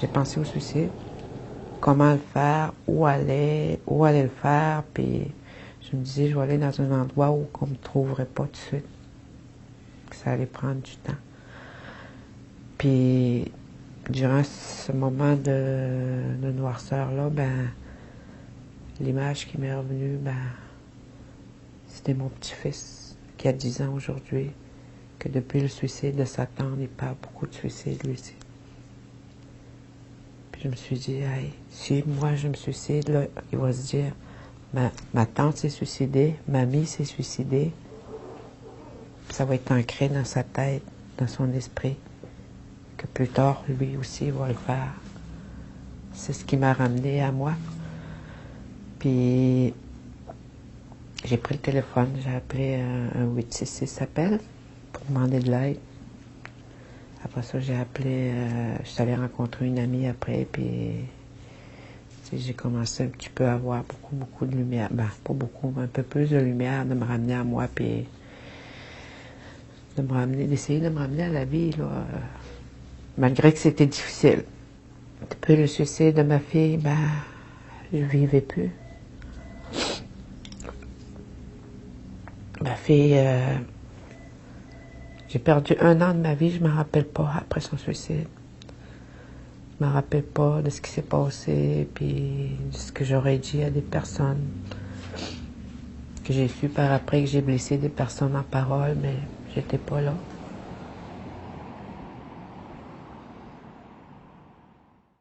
j'ai pensé au suicide. Comment le faire, où aller le faire, puis je me disais, je vais aller dans un endroit où on ne me trouverait pas tout de suite. Que ça allait prendre du temps. Puis, durant ce moment de noirceur-là, ben, l'image qui m'est revenue, ben, c'était mon petit-fils, qui a 10 ans aujourd'hui, que depuis le suicide de sa tante, il parle beaucoup de suicide, lui aussi. Puis je me suis dit, hey, si moi je me suicide, là, il va se dire, ma tante s'est suicidée, mamie s'est suicidée. Puis ça va être ancré dans sa tête, dans son esprit, que plus tard, lui aussi va le faire. C'est ce qui m'a ramené à moi. Puis, j'ai pris le téléphone, j'ai appelé un 866 appel pour demander de l'aide. Après ça, j'ai appelé, je suis allée rencontrer une amie après, puis j'ai commencé un petit peu à avoir beaucoup de lumière. Ben, pas beaucoup, mais un peu plus de lumière, de me ramener à moi, puis d'essayer de me ramener à la vie, là, malgré que c'était difficile. Depuis le suicide de ma fille, ben, je vivais plus. Ma fille, j'ai perdu 1 an de ma vie, je ne me rappelle pas après son suicide. Je ne me rappelle pas de ce qui s'est passé, puis de ce que j'aurais dit à des personnes. Que j'ai su par après que j'ai blessé des personnes en parole, mais j'étais pas là.